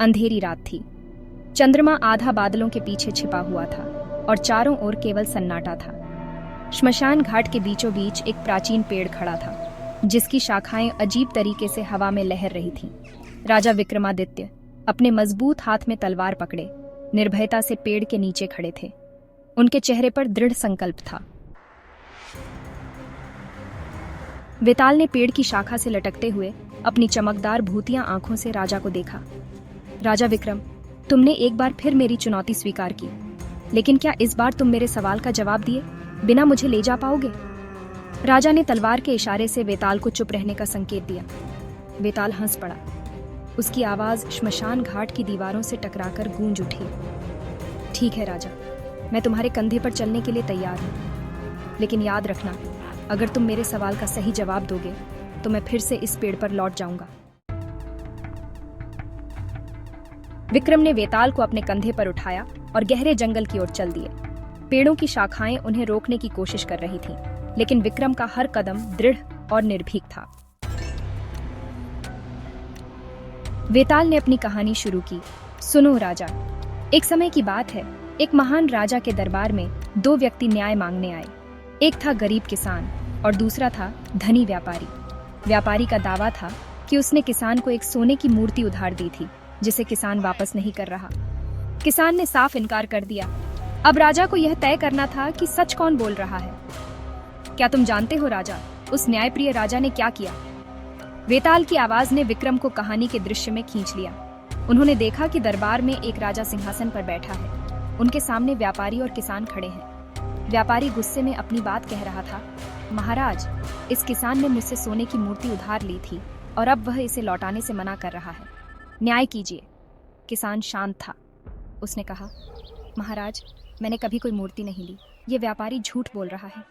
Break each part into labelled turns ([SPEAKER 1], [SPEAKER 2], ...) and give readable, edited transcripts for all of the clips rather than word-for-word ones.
[SPEAKER 1] अंधेरी रात थी। चंद्रमा आधा बादलों के पीछे छिपा हुआ था और चारों ओर केवल सन्नाटा था। श्मशान घाट के बीचों बीच एक प्राचीन पेड़ खड़ा था, जिसकी शाखाएं अजीब तरीके से हवा में लहर रही थीं। राजा विक्रमादित्य अपने मजबूत हाथ में तलवार पकड़े निर्भयता से पेड़ के नीचे खड़े थे। उनके चेहरे पर दृढ़ संकल्प था। वेताल ने पेड़ की शाखा से लटकते हुए अपनी चमकदार भूतिया आंखों से राजा को देखा। राजा विक्रम, तुमने एक बार फिर मेरी चुनौती स्वीकार की, लेकिन क्या इस बार तुम मेरे सवाल का जवाब दिए बिना मुझे ले जा पाओगे? राजा ने तलवार के इशारे से वेताल को चुप रहने का संकेत दिया। वेताल हंस पड़ा। उसकी आवाज श्मशान घाट की दीवारों से टकराकर गूंज उठी। ठीक है राजा, मैं तुम्हारे कंधे पर चलने के लिए तैयार हूं, लेकिन याद रखना, अगर तुम मेरे सवाल का सही जवाब दोगे तो मैं फिर से इस पेड़ पर लौट जाऊंगा। विक्रम ने वेताल को अपने कंधे पर उठाया और गहरे जंगल की ओर चल दिए। पेड़ों की शाखाएं उन्हें रोकने की कोशिश कर रही थीं, लेकिन विक्रम का हर कदम दृढ़ और निर्भीक था। वेताल ने अपनी कहानी शुरू की। सुनो राजा, एक समय की बात है, एक महान राजा के दरबार में दो व्यक्ति न्याय मांगने आए। एक था गरीब किसान और दूसरा था धनी व्यापारी। व्यापारी का दावा था कि उसने किसान को एक सोने की मूर्ति उधार दी थी, जिसे किसान वापस नहीं कर रहा। किसान ने साफ इनकार कर दिया। अब राजा को यह तय करना था कि सच कौन बोल रहा है। क्या तुम जानते हो राजा, उस न्यायप्रिय राजा ने क्या किया? वेताल की आवाज ने विक्रम को कहानी के दृश्य में खींच लिया। उन्होंने देखा कि दरबार में एक राजा सिंहासन पर बैठा है। उनके सामने व्यापारी और किसान खड़े हैं। व्यापारी गुस्से में अपनी बात कह रहा था। महाराज, इस किसान ने मुझसे सोने की मूर्ति उधार ली थी और अब वह इसे लौटाने से मना कर रहा है। न्याय कीजिए। किसान शांत था। उसने कहा, महाराज, मैंने कभी कोई मूर्ति नहीं ली। ये व्यापारी झूठ बोल रहा है।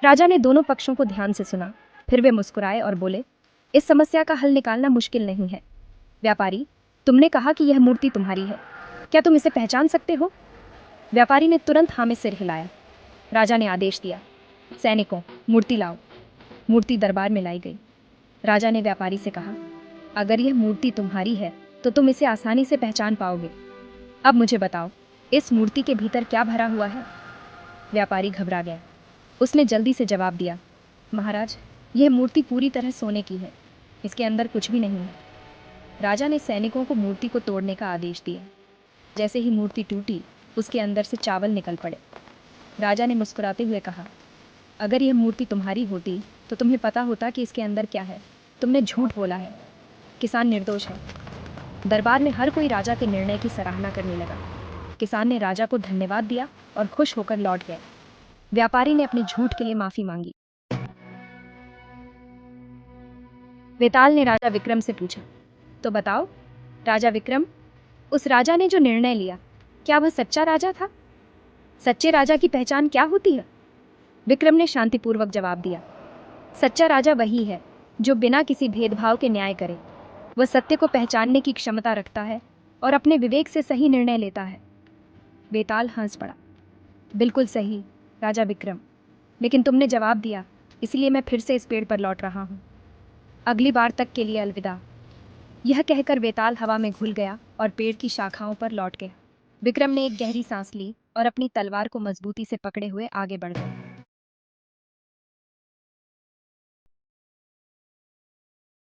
[SPEAKER 1] राजा ने दोनों पक्षों को ध्यान से सुना। फिर वे मुस्कुराए और बोले, इस समस्या का हल निकालना मुश्किल नहीं है। व्यापारी, तुमने कहा कि यह मूर्ति तुम्हारी है। क्या तुम इसे पहचान सकते हो? व्यापारी ने तुरंत हाँ में सिर हिलाया। राजा ने आदेश दिया, सैनिकों, मूर्ति लाओ। मूर्ति दरबार में लाई गई। राजा ने व्यापारी से कहा, अगर यह मूर्ति तुम्हारी है तो तुम इसे आसानी से पहचान पाओगे। अब मुझे बताओ, इस मूर्ति के भीतर क्या भरा हुआ है? व्यापारी घबरा गया। उसने जल्दी से जवाब दिया, महाराज, यह मूर्ति पूरी तरह सोने की है। इसके अंदर कुछ भी नहीं है। राजा ने सैनिकों को मूर्ति को तोड़ने का आदेश दिया। जैसे ही मूर्ति टूटी, उसके अंदर से चावल निकल पड़े। राजा ने मुस्कुराते हुए कहा, अगर यह मूर्ति तुम्हारी होती तो तुम्हें पता होता कि इसके अंदर क्या है। तुमने झूठ बोला है। किसान निर्दोष है। दरबार में हर कोई राजा के निर्णय की सराहना करने लगा। किसान ने राजा को धन्यवाद दिया और खुश होकर लौट गए। व्यापारी ने अपने झूठ के लिए माफी मांगी। वेताल ने राजा विक्रम से पूछा, तो बताओ राजा विक्रम, उस राजा ने जो निर्णय लिया, क्या वह सच्चा राजा था? सच्चे राजा की पहचान क्या होती है? विक्रम ने शांतिपूर्वक जवाब दिया, सच्चा राजा वही है जो बिना किसी भेदभाव के न्याय करे। वह सत्य को पहचानने की क्षमता रखता है और अपने विवेक से सही निर्णय लेता है। वेताल हंस पड़ा। बिल्कुल सही राजा विक्रम, लेकिन तुमने जवाब दिया, इसलिए मैं फिर से इस पेड़ पर लौट रहा हूँ। अगली बार तक के लिए अलविदा। यह कहकर वेताल हवा में घुल गया और पेड़ की शाखाओं पर लौट गया। विक्रम ने एक गहरी सांस ली और अपनी तलवार को मजबूती से पकड़े हुए आगे बढ़ गया।